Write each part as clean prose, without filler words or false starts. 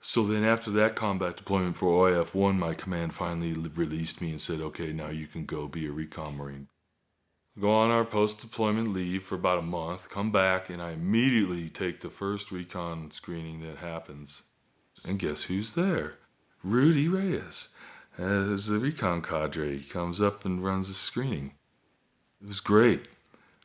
So then after that combat deployment for OIF-1, my command finally released me and said, okay, now you can go be a recon Marine. Go on our post-deployment leave for about a month, come back, and I immediately take the first recon screening that happens. And guess who's there? Rudy Reyes. As the recon cadre, he comes up and runs the screening. It was great.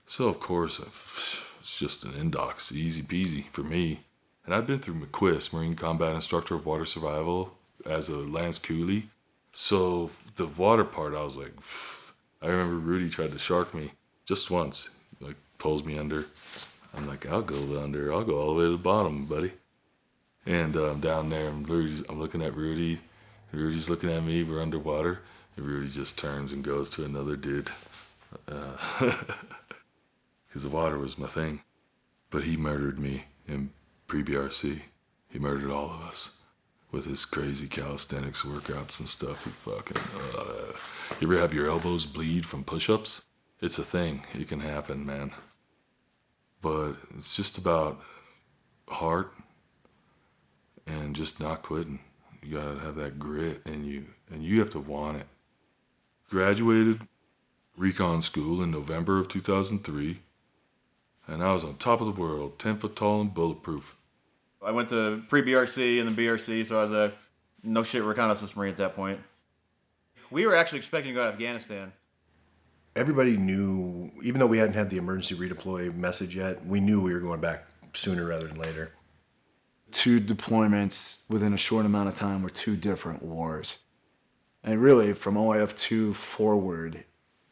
So, of course, it's just an indocs, easy peasy for me. And I've been through McQuist, Marine Combat Instructor of Water Survival, as a Lance Cooley. So the water part, I was like, I remember Rudy tried to shark me just once. Like, pulls me under. I'm like, I'll go under. I'll go all the way to the bottom, buddy. And down there, I'm looking at Rudy. Rudy's looking at me. We're underwater. And Rudy just turns and goes to another dude. Because the water was my thing. But he murdered me in pre-BRC. He murdered all of us with his crazy calisthenics workouts and stuff. He fucking... You ever have your elbows bleed from push-ups? It's a thing. It can happen, man. But it's just about heart and just not quitting. You gotta have that grit in you, and you have to want it. Graduated recon school in November of 2003, and I was on top of the world, 10 foot tall and bulletproof. I went to pre-BRC and then BRC, so I was a no-shit reconnaissance Marine at that point. We were actually expecting to go to Afghanistan. Everybody knew, even though we hadn't had the emergency redeploy message yet, we knew we were going back sooner rather than later. 2 deployments within a short amount of time were 2 different wars. And really, from OIF2 forward,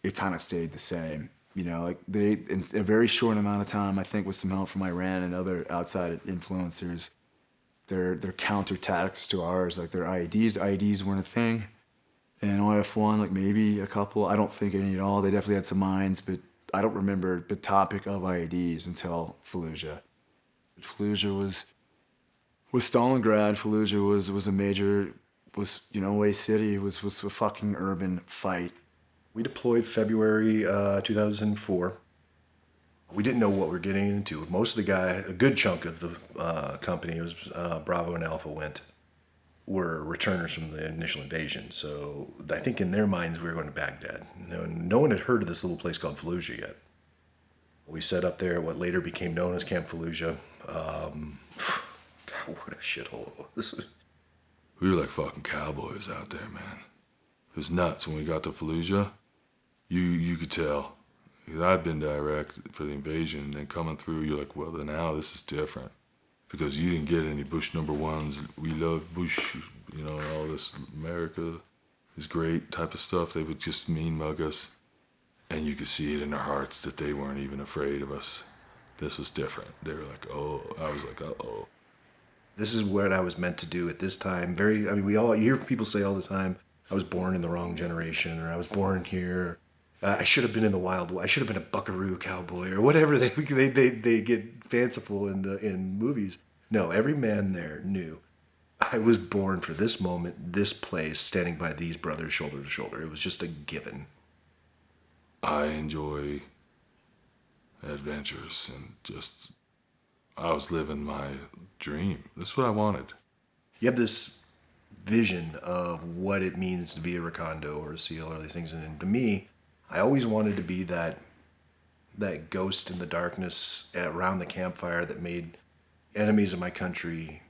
it kind of stayed the same. You know, like in a very short amount of time, I think with some help from Iran and other outside influencers, their counter tactics to ours, like their IEDs weren't a thing. And OIF1, like maybe a couple, I don't think any at all. They definitely had some mines, but I don't remember the topic of IEDs until Fallujah. Fallujah was Stalingrad. Fallujah was a major, Way City was a fucking urban fight. We deployed February 2004. We didn't know what we were getting into. Most of a good chunk of the company was Bravo and Alpha were returners from the initial invasion. So I think in their minds we were going to Baghdad. No one had heard of this little place called Fallujah yet. We set up there at what later became known as Camp Fallujah. God, what a shithole. We were like fucking cowboys out there, man. It was nuts when we got to Fallujah. You could tell. I'd been to Iraq for the invasion, and then coming through, you're like, well, then now this is different. Because you didn't get any Bush #1s. We love Bush, all this America is great type of stuff. They would just mean mug us. And you could see it in their hearts that they weren't even afraid of us. This was different. They were like, oh. I was like, uh-oh. This is what I was meant to do at this time. You hear people say all the time, I was born in the wrong generation, or I was born here. I should have been in the Wild West. I should have been a buckaroo cowboy, or whatever they get fanciful in movies. No, every man there knew I was born for this moment, this place, standing by these brothers shoulder to shoulder. It was just a given. I enjoy adventures and I was living my dream. That's what I wanted. You have this vision of what it means to be a recondo or a SEAL or these things. And to me, I always wanted to be that ghost in the darkness around the campfire that made enemies of my country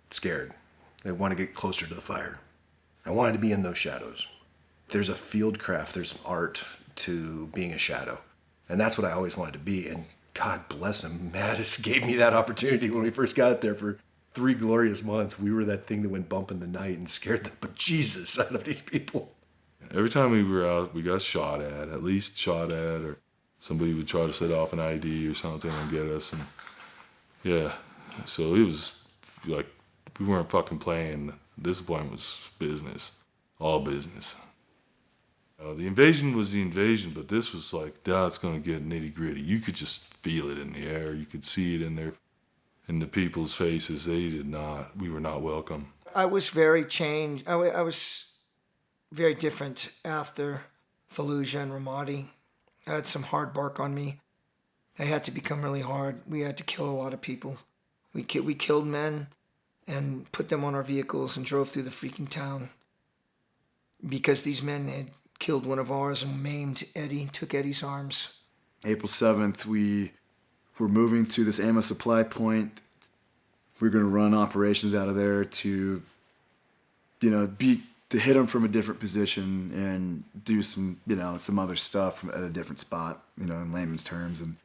scared. They want to get closer to the fire. I wanted to be in those shadows. There's a field craft, there's an art to being a shadow. And that's what I always wanted to be. And God bless him, Mattis gave me that opportunity when we first got there for 3 glorious months. We were that thing that went bump in the night and scared the bejesus out of these people. Every time we were out, we got at least shot at, or somebody would try to set off an ID or something and get us. And yeah, so it was like we weren't fucking playing. This point was business, all business. The invasion was the invasion, but this was like, it's going to get nitty gritty. You could just feel it in the air. You could see it in the people's faces. We were not welcome. I was very changed. I was very different after Fallujah and Ramadi. I had some hard bark on me. I had to become really hard. We had to kill a lot of people. We killed men, and put them on our vehicles and drove through the freaking town because these men had killed one of ours and maimed Eddie, took Eddie's arms. April 7th, we were moving to this ammo supply point. We were going to run operations out of there to, to hit them from a different position and do some, some other stuff at a different spot, in layman's terms. And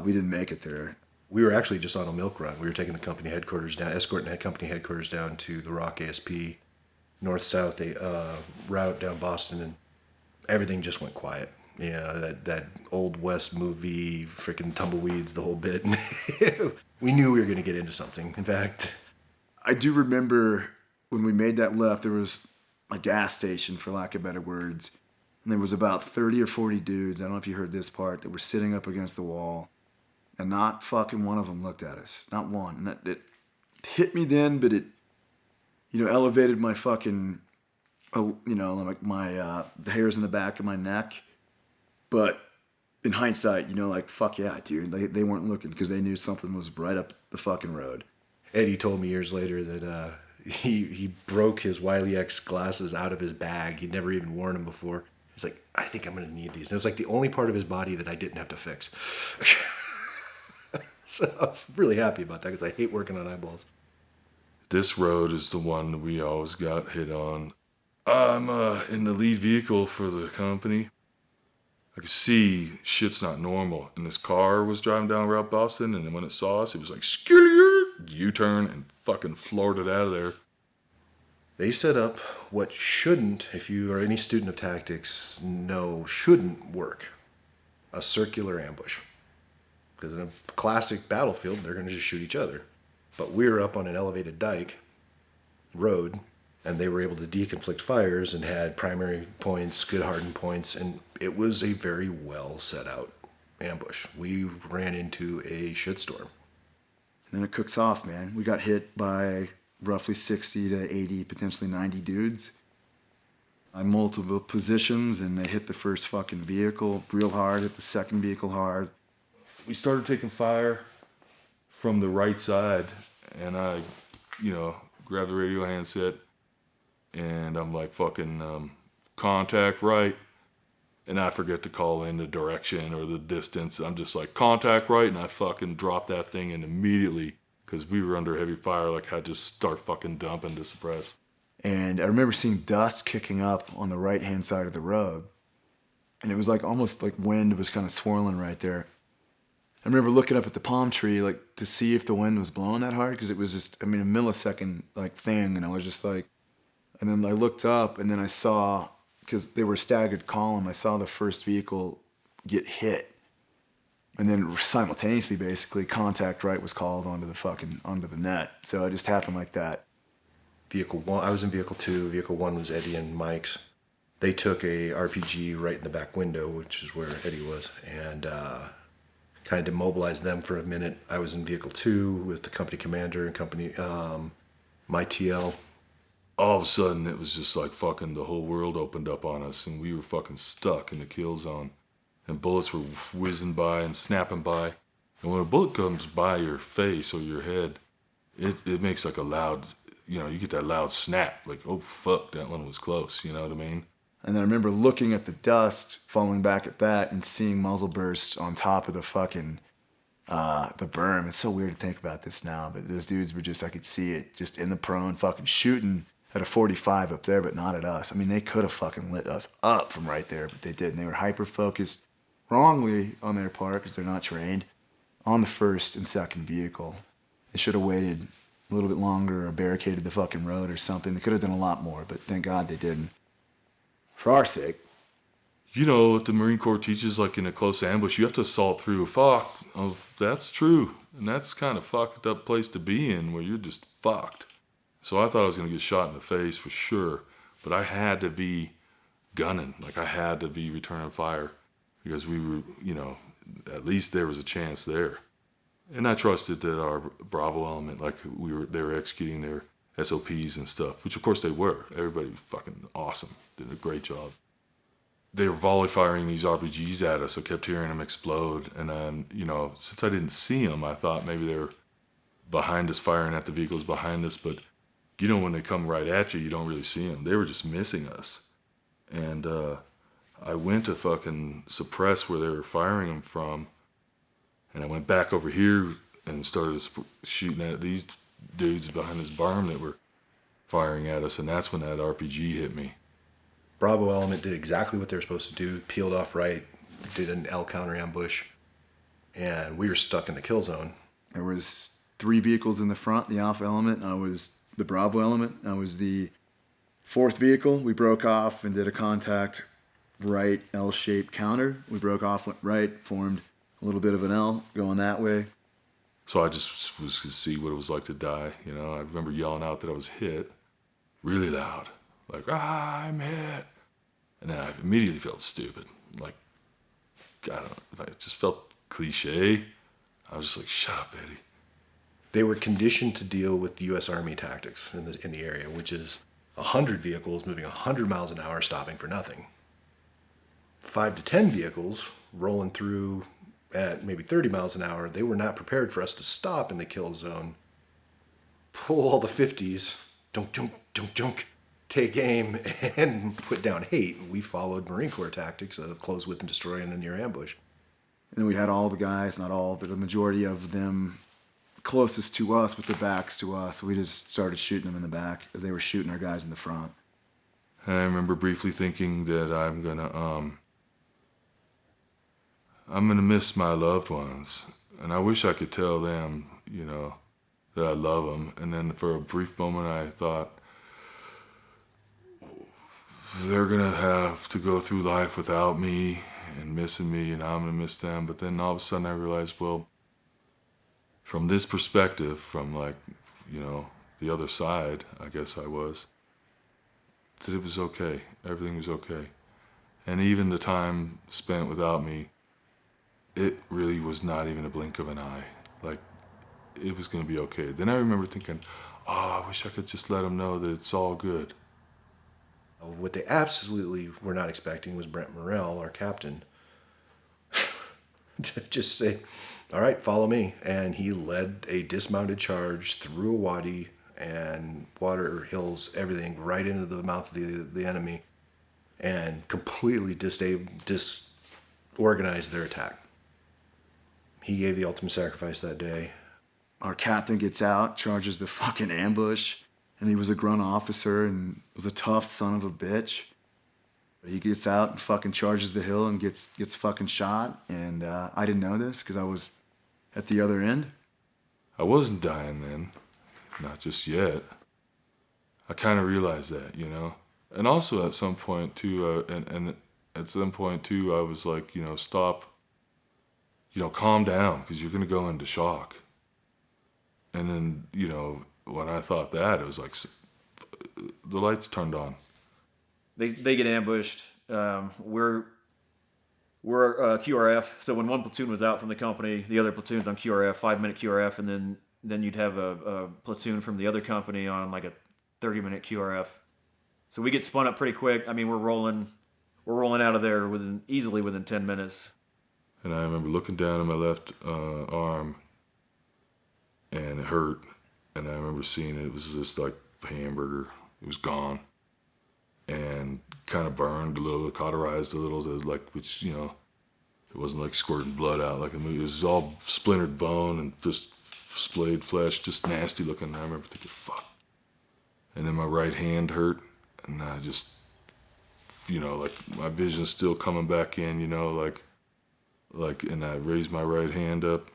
we didn't make it there. We were actually just on a milk run. We were taking the company headquarters down, escorting the company headquarters down to the Rock ASP, north-south route down Boston, and everything just went quiet. That old West movie, freaking tumbleweeds, the whole bit. We knew we were going to get into something. In fact, I do remember when we made that left, there was a gas station, for lack of better words, and there was about 30 or 40 dudes, I don't know if you heard this part, that were sitting up against the wall, and not fucking one of them looked at us. Not one. And it hit me then, but it, elevated my fucking, like my, the hairs in the back of my neck. But in hindsight, fuck yeah, dude. They weren't looking because they knew something was right up the fucking road. Eddie told me years later that he broke his Wiley X glasses out of his bag. He'd never even worn them before. He's like, I think I'm going to need these. And it was like the only part of his body that I didn't have to fix. So I was really happy about that because I hate working on eyeballs. This road is the one we always got hit on. I'm in the lead vehicle for the company. I could see shit's not normal. And this car was driving down Route Boston, and then when it saw us, it was like, U-turn and fucking floored it out of there. They set up what shouldn't, if you are any student of tactics, shouldn't work. A circular ambush. Because in a classic battlefield, they're going to just shoot each other. But we were up on an elevated dike road, and they were able to deconflict fires and had primary points, good hardened points, and it was a very well set out ambush. We ran into a shitstorm. And then it cooks off, man. We got hit by roughly 60 to 80, potentially 90 dudes on multiple positions, and they hit the first fucking vehicle real hard, hit the second vehicle hard. We started taking fire from the right side, and I, grabbed the radio handset, and I'm like, fucking contact right, and I forget to call in the direction or the distance. I'm just like, contact right, and I fucking dropped that thing in immediately, because we were under heavy fire, like had to start fucking dumping to suppress. And I remember seeing dust kicking up on the right-hand side of the road, and it was like almost like wind was kind of swirling right there. I remember looking up at the palm tree, like, to see if the wind was blowing that hard, because it was just, a millisecond, thing, and I was just like, and then I looked up, and then I saw, because they were staggered column, I saw the first vehicle get hit, and then simultaneously, basically, contact right was called onto the net, so it just happened like that. Vehicle 1, I was in Vehicle 2, Vehicle 1 was Eddie and Mike's. They took a RPG right in the back window, which is where Eddie was, and, kind of demobilized them for a minute. I was in Vehicle 2 with the company commander and my TL. All of a sudden, it was just like fucking the whole world opened up on us, and we were fucking stuck in the kill zone. And bullets were whizzing by and snapping by. And when a bullet comes by your face or your head, it makes like a loud, you get that loud snap. Like, oh fuck, that one was close, you know what I mean? And then I remember looking at the dust, falling back at that, and seeing muzzle bursts on top of the fucking, the berm. It's so weird to think about this now, but those dudes were just, I could see it, just in the prone, fucking shooting at a 45 up there, but not at us. They could have fucking lit us up from right there, but they didn't. They were hyper-focused, wrongly on their part, because they're not trained, on the first and second vehicle. They should have waited a little bit longer or barricaded the fucking road or something. They could have done a lot more, but thank God they didn't. For our sake. What the Marine Corps teaches, like in a close ambush, you have to assault through. Fuck. Oh, that's true. And that's kind of fucked up place to be in, where you're just fucked. So I thought I was going to get shot in the face for sure. But I had to be gunning. Like, I had to be returning fire. Because we were, at least there was a chance there. And I trusted that our Bravo element, they were executing their SOPs and stuff, which of course they were. Everybody was fucking awesome. Did a great job. They were volley firing these RPGs at us. I kept hearing them explode. And then, since I didn't see them, I thought maybe they were behind us, firing at the vehicles behind us. But, when they come right at you, you don't really see them. They were just missing us. And I went to fucking suppress where they were firing them from. And I went back over here and started shooting at these dudes behind this barn that were firing at us. And that's when that RPG hit me. Bravo element did exactly what they were supposed to do, peeled off right, did an L counter ambush, and we were stuck in the kill zone. There was 3 vehicles in the front, the Alpha element. I was the Bravo element. I was the 4th vehicle. We broke off and did a contact right L-shaped counter. We broke off, went right, formed a little bit of an L going that way. So I just was to see what it was like to die. I remember yelling out that I was hit really loud. Like, I'm hit. And then I immediately felt stupid. Like, I don't know. It just felt cliche. I was just like, shut up, Eddie. They were conditioned to deal with the U.S. Army tactics in the area, which is 100 vehicles moving 100 miles an hour, stopping for nothing. 5 to 10 vehicles rolling through at maybe 30 miles an hour. They were not prepared for us to stop in the kill zone, pull all the 50s, dunk, dunk, dunk, dunk, take aim, and put down hate. We followed Marine Corps tactics of close with and destroy in a near ambush. And then we had all the guys, not all, but a majority of them closest to us with their backs to us. So we just started shooting them in the back as they were shooting our guys in the front. And I remember briefly thinking that I'm gonna miss my loved ones. And I wish I could tell them, that I love them. And then for a brief moment I thought, they're gonna have to go through life without me and missing me, and I'm gonna miss them. But then all of a sudden I realized, well, from this perspective, from the other side, I guess I was, that it was okay. Everything was okay. And even the time spent without me, it really was not even a blink of an eye. Like, it was gonna be okay. Then I remember thinking, I wish I could just let them know that it's all good. What they absolutely were not expecting was Brent Morrell, our captain, to just say, all right, follow me. And he led a dismounted charge through a wadi and water, hills, everything, right into the mouth of the enemy, and completely disorganized their attack. He gave the ultimate sacrifice that day. Our captain gets out, charges the fucking ambush. And he was a grunt officer and was a tough son of a bitch. But he gets out and fucking charges the hill and gets fucking shot. And I didn't know this because I was at the other end. I wasn't dying then, not just yet. I kind of realized that, And also at some point too, and at some point too, I was like, stop, calm down, because you're gonna go into shock. And then, when I thought that, it was like the lights turned on. They get ambushed. We're QRF. So when one platoon was out from the company, the other platoon's on QRF, 5-minute QRF, and then you'd have a platoon from the other company on like a 30-minute QRF. So we get spun up pretty quick. I mean, we're rolling out of there easily within 10 minutes. And I remember looking down at my left arm, and it hurt. And I remember seeing it was just like hamburger. It was gone. And kind of burned a little, cauterized a little, which, it wasn't like squirting blood out like a movie. It was all splintered bone and just splayed flesh, just nasty looking. I remember thinking, fuck. And then my right hand hurt. And I just, like my vision's still coming back in, and I raised my right hand up.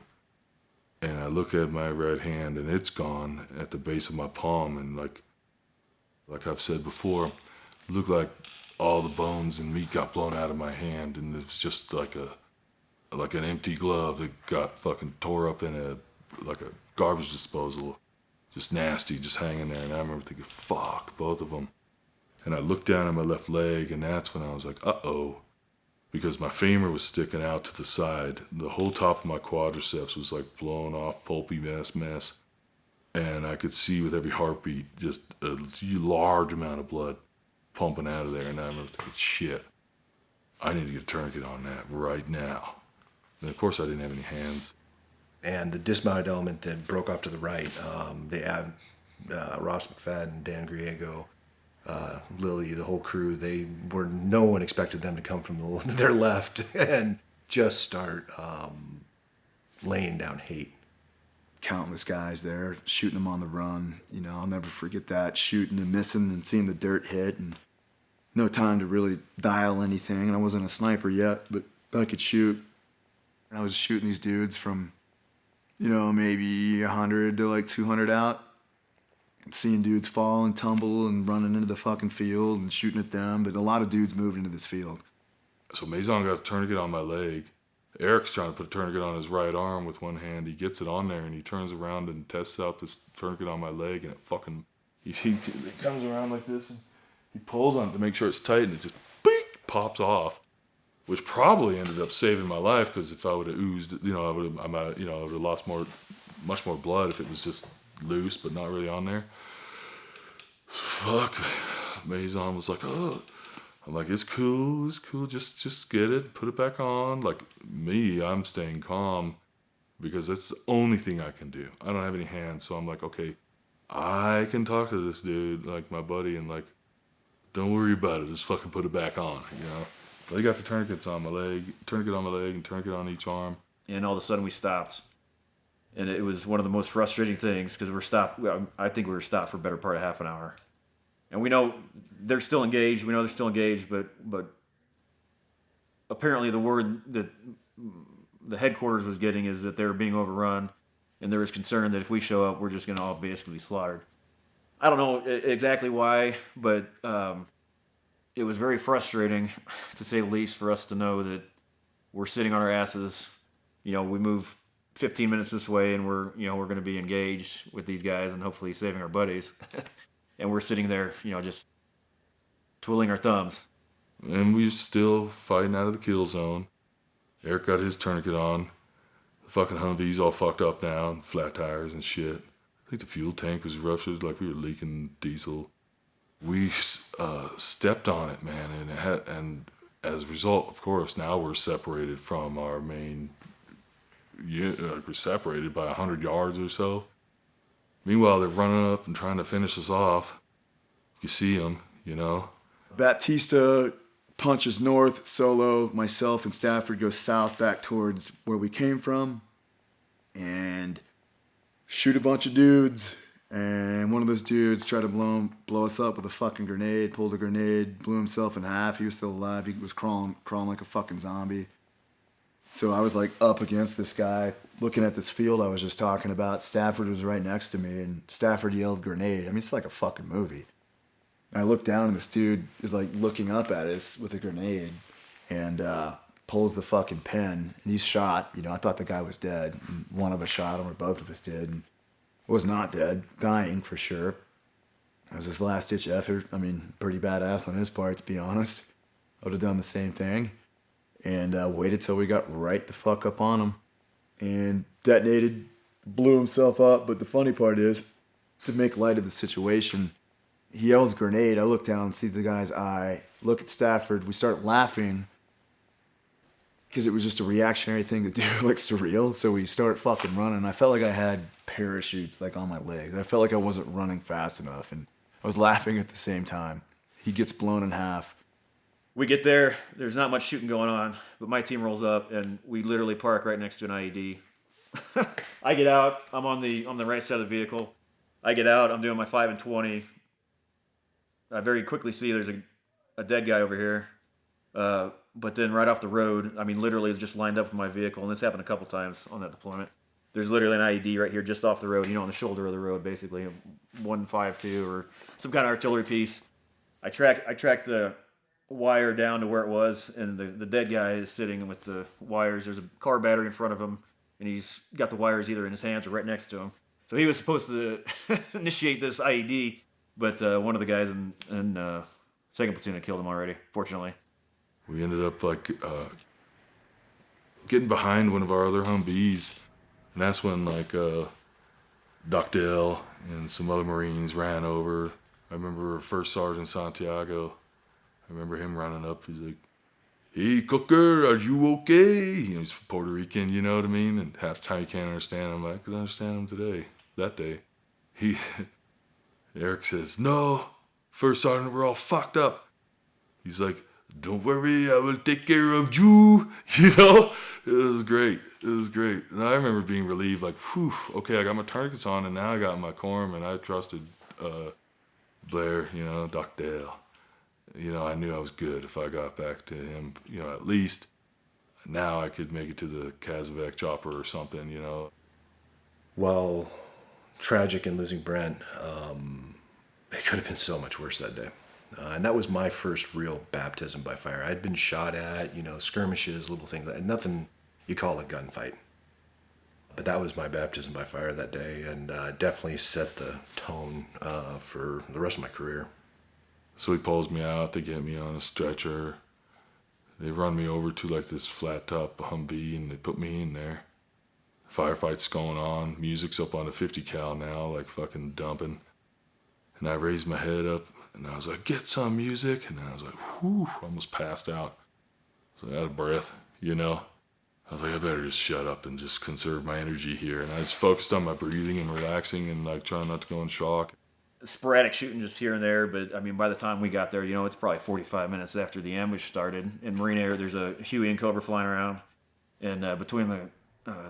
And I look at my right hand, and it's gone at the base of my palm. And like I've said before, it looked like all the bones and meat got blown out of my hand, and it was just like an empty glove that got fucking tore up in a garbage disposal, just nasty, just hanging there. And I remember thinking, fuck, both of them. And I looked down at my left leg, and that's when I was like, uh-oh. Because my femur was sticking out to the side. The whole top of my quadriceps was like blown off, pulpy mess. And I could see with every heartbeat just a large amount of blood pumping out of there. And I remember thinking, shit, I need to get a tourniquet on that right now. And of course I didn't have any hands. and the dismounted element that broke off to the right, they had Ross McFadden, Dan Griego, Lilley, the whole crew. No one expected them to come from their left and just start laying down hate. Countless guys there shooting them on the run. You know, I'll never forget that, shooting and missing and seeing the dirt hit, and no time to really dial anything. And I wasn't a sniper yet, but I could shoot. And I was shooting these dudes from, you know, maybe 100 to like 200 out. Seeing dudes fall and tumble and running into the fucking field and shooting at them. But a lot of dudes moved into this field. So Maison got a tourniquet on my leg. Eric's trying to put a tourniquet on his right arm with one hand. He gets it on there and he turns around and tests out this tourniquet on my leg, and it fucking, he comes around like this and he pulls on it to make sure it's tight, and it just beep, pops off, which probably ended up saving my life, because if I would have oozed, you know, I would have lost much more blood if it was just loose but not really on there. Fuck. Maison was like, oh. I'm like, it's cool, just get it, put it back on. Like me, I'm staying calm because that's the only thing I can do. I don't have any hands, so I'm like, okay, I can talk to this dude, like my buddy, and like, don't worry about it, just fucking put it back on, you know? They got the tourniquets on my leg, tourniquet on my leg, and tourniquet on each arm. And all of a sudden we stopped. And it was one of the most frustrating things, because we're stopped. I think we were stopped for a better part of half an hour. And we know they're still engaged. We know they're still engaged, but apparently the word that the headquarters was getting is that they were being overrun, and there was concern that if we show up, we're just going to all basically be slaughtered. I don't know exactly why, but it was very frustrating, to say the least, for us to know that we're sitting on our asses. You know, we move 15 minutes this way, and we're going to be engaged with these guys and hopefully saving our buddies. And we're sitting there, you know, just twiddling our thumbs. And we're still fighting out of the kill zone. Eric got his tourniquet on. The fucking Humvee's all fucked up now, and flat tires and shit. I think the fuel tank was ruptured, like we were leaking diesel. We stepped on it, man, and as a result, of course, now we're separated from our main. We're separated by 100 yards or so. Meanwhile, they're running up and trying to finish us off. You see them, you know. Batista punches north, Solo, myself, and Stafford go south back towards where we came from, and shoot a bunch of dudes. And one of those dudes tried to blow us up with a fucking grenade, pulled a grenade, blew himself in half. He was still alive. He was crawling like a fucking zombie. So I was like up against this guy, looking at this field I was just talking about. Stafford was right next to me, and Stafford yelled grenade. I mean, it's like a fucking movie. And I looked down, and this dude is like looking up at us with a grenade, and pulls the fucking pin, and he's shot. You know, I thought the guy was dead. And one of us shot him, or both of us did, and was not dead, dying for sure. It was his last-ditch effort. I mean, pretty badass on his part, to be honest. I would have done the same thing. And waited till we got right the fuck up on him. And detonated, blew himself up. But the funny part is, to make light of the situation, he yells grenade. I look down and see the guy's eye. Look at Stafford. We start laughing. Because it was just a reactionary thing to do, like surreal. So we start fucking running. I felt like I had parachutes like on my legs. I felt like I wasn't running fast enough. And I was laughing at the same time. He gets blown in half. We get there, there's not much shooting going on, but my team rolls up, and we literally park right next to an IED. I get out, I'm on the right side of the vehicle. I get out, I'm doing my 5 and 20. I very quickly see there's a dead guy over here. But then right off the road, I mean, literally just lined up with my vehicle, and this happened a couple times on that deployment. There's literally an IED right here just off the road, you know, on the shoulder of the road, basically, a 152 or some kind of artillery piece. I track the wire down to where it was, and the dead guy is sitting with the wires. There's a car battery in front of him, and he's got the wires either in his hands or right next to him. So he was supposed to initiate this IED, but one of the guys in second platoon had killed him already, fortunately. We ended up like getting behind one of our other Humvees, and that's when like Dell and some other Marines ran over. I remember First Sergeant Santiago. I remember him running up. He's like, "Hey, cooker, are you okay?" He's Puerto Rican, you know what I mean? And half the time you can't understand him. I could understand him today, that day. Eric says, "No, First Sergeant, we're all fucked up." He's like, "Don't worry, I will take care of you." It was great. It was great. And I remember being relieved, like, whew, okay, I got my tourniquets on, and now I got my corm, and I trusted Blair, Doc Dell. I knew I was good if I got back to him, at least now I could make it to the Kazavek chopper or something, Well, tragic in losing Brent, it could have been so much worse that day. And that was my first real baptism by fire. I'd been shot at, skirmishes, little things, nothing you call a gunfight. But that was my baptism by fire that day, and definitely set the tone for the rest of my career. So he pulls me out, they get me on a stretcher, they run me over to like this flat top Humvee, and they put me in there. Firefight's going on, music's up on a 50 cal now, like fucking dumping. And I raised my head up, and I was like, "Get some music," and I was like, whew, almost passed out. So out of breath, I was like, I better just shut up and just conserve my energy here. And I just focused on my breathing and relaxing and like trying not to go in shock. Sporadic shooting just here and there, but I mean, by the time we got there, it's probably 45 minutes after the ambush started. In Marine Air, there's a Huey and Cobra flying around, and between the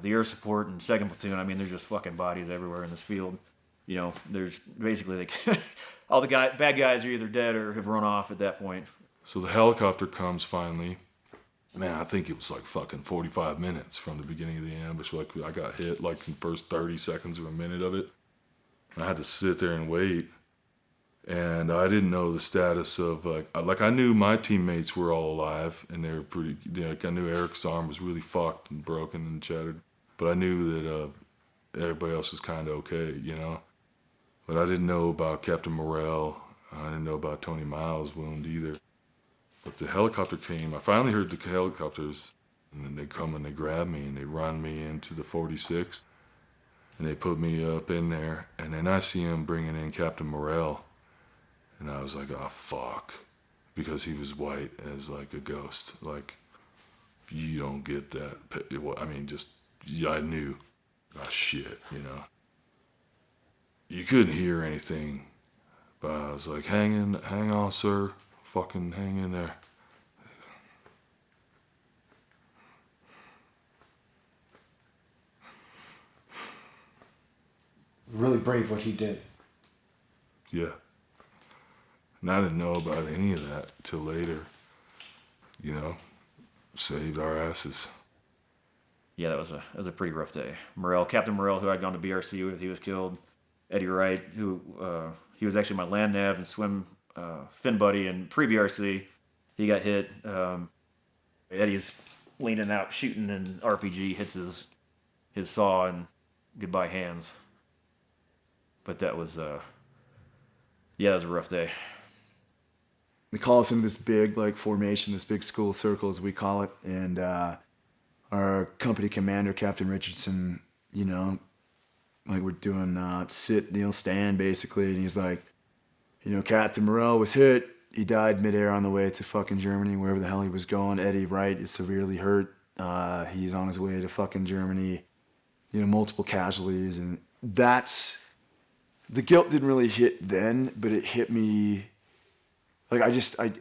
air support and second platoon, I mean, there's just fucking bodies everywhere in this field. There's basically like all the bad guys are either dead or have run off at that point. So the helicopter comes finally. Man, I think it was like fucking 45 minutes from the beginning of the ambush. Like I got hit like in the first 30 seconds or a minute of it. I had to sit there and wait. And I didn't know the status of like I knew my teammates were all alive and they were pretty, I knew Eric's arm was really fucked and broken and shattered. But I knew that everybody else was kind of okay, But I didn't know about Captain Morrell. I didn't know about Tony Miles' wound either. But the helicopter came. I finally heard the helicopters, and then they come and they grab me and they run me into the 46th, and they put me up in there. And then I see him bringing in Captain Morrell, and I was like, "Oh fuck," because he was white as like a ghost. Like, you don't get that. I mean, I knew. Oh shit, You couldn't hear anything, but I was like, hang on, sir. Fucking hang in there. Really brave what he did. Yeah. And I didn't know about any of that till later. Saved our asses. Yeah, that was a pretty rough day. Captain Morrell, who I'd gone to BRC with, he was killed. Eddie Wright, who he was actually my land nav and swim fin buddy in pre-BRC, he got hit. Eddie's leaning out shooting, and RPG hits his saw and goodbye hands. But that was that was a rough day. They call us into this big formation, this big school circle as we call it, and our company commander, Captain Richardson, we're doing sit, kneel, stand basically, and he's like, Captain Morrell was hit. He died midair on the way to fucking Germany, wherever the hell he was going. Eddie Wright is severely hurt. He's on his way to fucking Germany. Multiple casualties, and that's the guilt didn't really hit then, but it hit me. Like I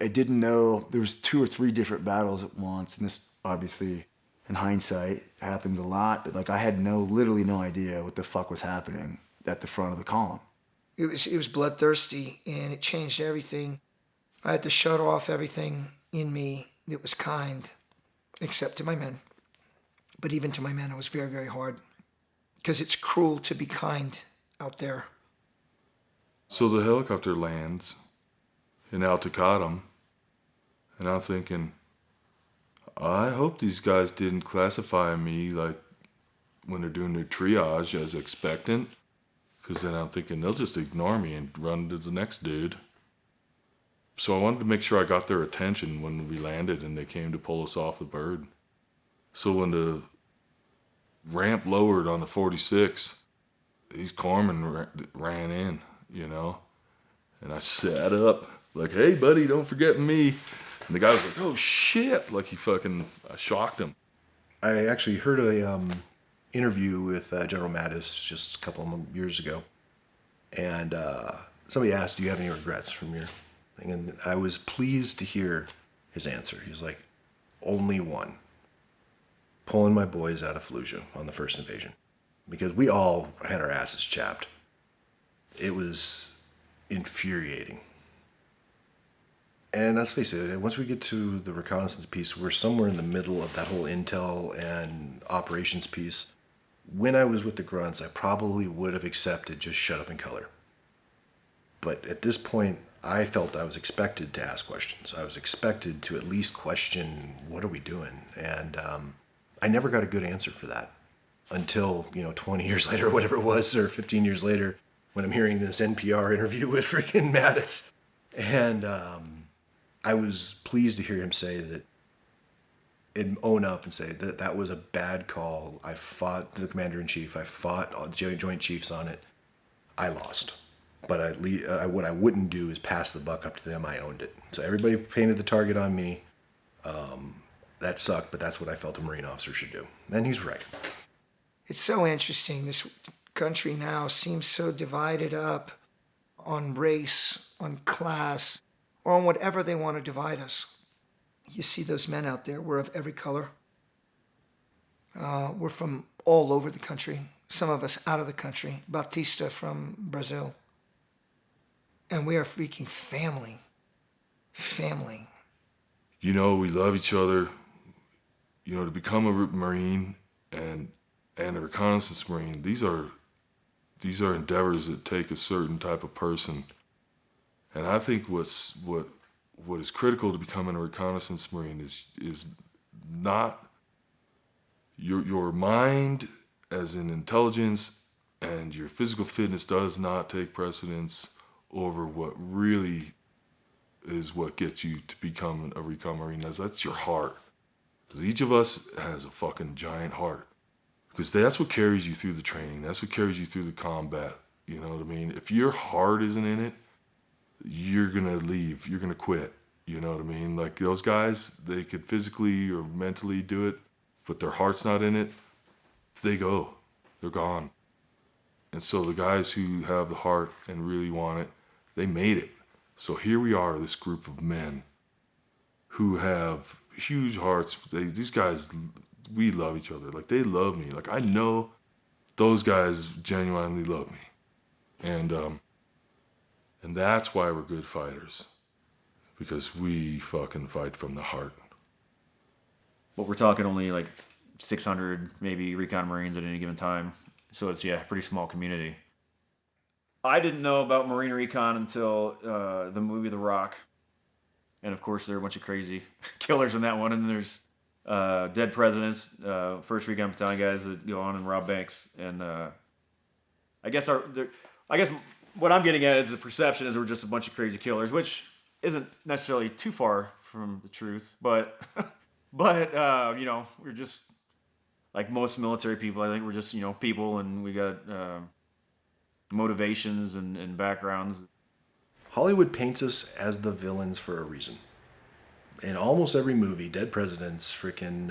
didn't know there was 2 or 3 different battles at once, and this obviously, in hindsight, happens a lot. But I had literally no idea what the fuck was happening at the front of the column. It was bloodthirsty, and it changed everything. I had to shut off everything in me that was kind, except to my men. But even to my men, it was very, very hard, because it's cruel to be kind out there. So the helicopter lands in Altacadam, and I'm thinking, I hope these guys didn't classify me when they're doing their triage as expectant, because then I'm thinking they'll just ignore me and run to the next dude. So I wanted to make sure I got their attention when we landed and they came to pull us off the bird. So when the ramp lowered on the 46, these corpsmen ran in, and I sat up like, "Hey buddy, don't forget me," And the guy was like, oh shit, like he fucking shocked him. I actually heard a interview with General Mattis just a couple of years ago, and somebody asked, do you have any regrets from your thing? And I was pleased to hear his answer. He was like, only one. Pulling my boys out of Fallujah on the first invasion. Because we all had our asses chapped. It was infuriating. And let's face it, once we get to the reconnaissance piece, we're somewhere in the middle of that whole intel and operations piece. When I was with the grunts, I probably would have accepted just shut up and color. But at this point, I felt I was expected to ask questions. I was expected to at least question, what are we doing? And I never got a good answer for that until, 20 years later or whatever it was, or 15 years later, when I'm hearing this NPR interview with freaking Mattis. And I was pleased to hear him say that, and own up and say that that was a bad call. I fought the commander-in-chief. I fought all the Joint Chiefs on it. I lost. But what I wouldn't do is pass the buck up to them. I owned it. So everybody painted the target on me. That sucked, but that's what I felt a Marine officer should do. And he's right. It's so interesting. This country now seems so divided up on race, on class, or on whatever they want to divide us. You see those men out there, we're of every color. We're from all over the country. Some of us out of the country. Batista from Brazil. And we are freaking family. Family. We love each other. To become a Marine and a reconnaissance Marine, these are endeavors that take a certain type of person. And I think what is critical to becoming a reconnaissance Marine is not your mind as in intelligence, and your physical fitness does not take precedence over what really is what gets you to become a recon Marine. That's your heart. Because each of us has a fucking giant heart. Because that's what carries you through the training. That's what carries you through the combat. You know what I mean? If your heart isn't in it, you're going to leave. You're going to quit. You know what I mean? Like those guys, they could physically or mentally do it, but their heart's not in it. They go. They're gone. And so the guys who have the heart and really want it, they made it. So here we are, this group of men who have huge hearts. These guys, we love each other. Like, they love me. Like, I know those guys genuinely love me. And that's why we're good fighters. Because we fucking fight from the heart. But we're talking only like 600 maybe recon Marines at any given time. So it's, pretty small community. I didn't know about Marine Recon until the movie The Rock. And of course, there are a bunch of crazy killers in that one. And there's dead presidents, first Recon Battalion guys that go on and rob banks. And I guess what I'm getting at is the perception is we're just a bunch of crazy killers, which isn't necessarily too far from the truth. But we're just like most military people. I think we're just people, and we got motivations and backgrounds. Hollywood paints us as the villains for a reason. In almost every movie, dead presidents, freaking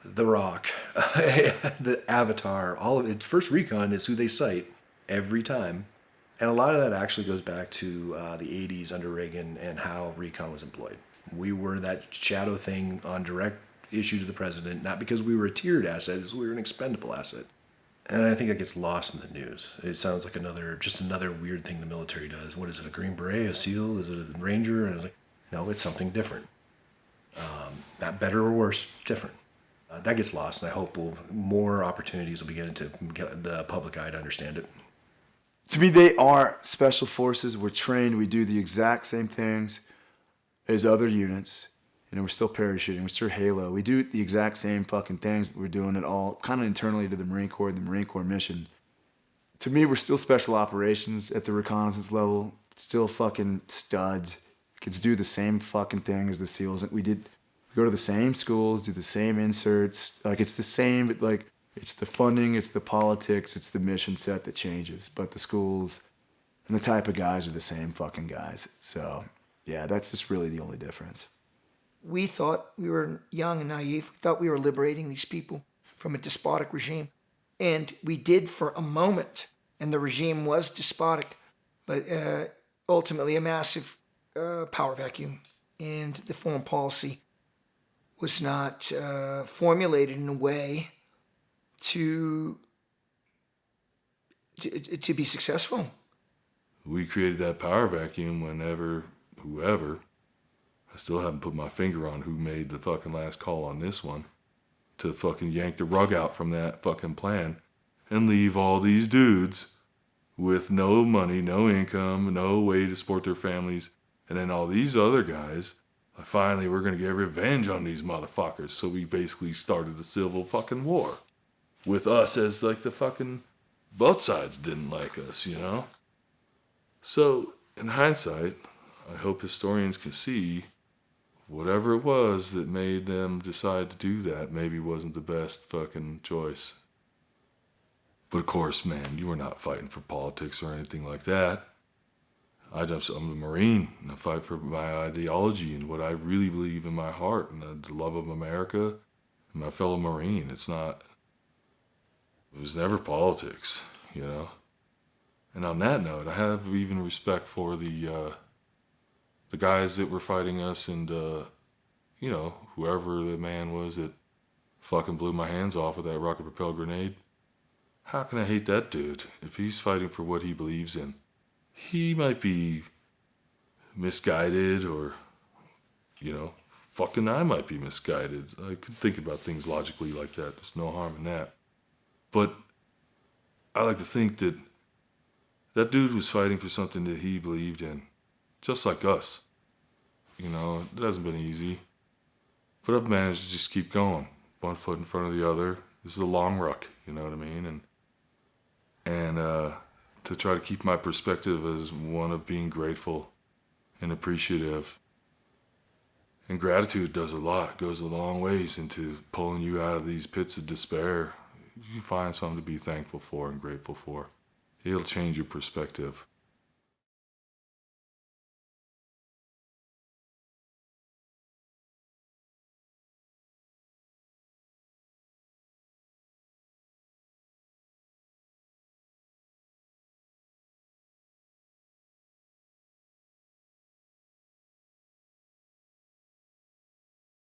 The Rock, the Avatar, all of it. First Recon is who they cite every time. And a lot of that actually goes back to the 80s under Reagan and how Recon was employed. We were that shadow thing on direct issue to the president, not because we were a tiered asset, it's we were an expendable asset. And I think that gets lost in the news. It sounds like another weird thing the military does. What is it, a Green Beret, a SEAL? Is it a Ranger? And it's like, no, it's something different. Not better or worse, different. That gets lost, and I hope more opportunities will begin to get the public eye to understand it. To me, they are special forces. We're trained. We do the exact same things as other units. We're still parachuting. We're still Halo. We do the exact same fucking things, but we're doing it all kind of internally to the Marine Corps, the Marine Corps mission. To me, we're still special operations at the reconnaissance level. Still fucking studs. Kids do the same fucking thing as the SEALs. We go to the same schools, do the same inserts. Like, it's the same, but like, it's the funding, it's the politics, it's the mission set that changes. But the schools and the type of guys are the same fucking guys. So Yeah, that's just really the only difference. We thought we were young and naive. We thought we were liberating these people from a despotic regime. And we did for a moment. And the regime was despotic, but ultimately a massive power vacuum. And the foreign policy was not formulated in a way to be successful. We created that power vacuum whoever, I still haven't put my finger on who made the fucking last call on this one, to fucking yank the rug out from that fucking plan and leave all these dudes with no money, no income, no way to support their families. And then all these other guys, finally, we're going to get revenge on these motherfuckers. So we basically started a civil fucking war with us as like the fucking, both sides didn't like us, you know? So in hindsight, I hope historians can see whatever it was that made them decide to do that maybe wasn't the best fucking choice. But of course, man, you were not fighting for politics or anything like that. I'm a Marine, and I fight for my ideology and what I really believe in my heart, and the love of America and my fellow Marine. It was never politics, you know? And on that note, I have even respect for the guys that were fighting us and, you know, whoever the man was that fucking blew my hands off with that rocket-propelled grenade. How can I hate that dude if he's fighting for what he believes in? He might be misguided or, you know, fucking I might be misguided. I could think about things logically like that. There's no harm in that. But I like to think that that dude was fighting for something that he believed in, just like us. You know, it hasn't been easy. But I've managed to just keep going, one foot in front of the other. This is a long ruck, you know what I mean? And to try to keep my perspective as one of being grateful and appreciative. And gratitude does a lot, goes a long ways into pulling you out of these pits of despair. You find something to be thankful for and grateful for. It'll change your perspective.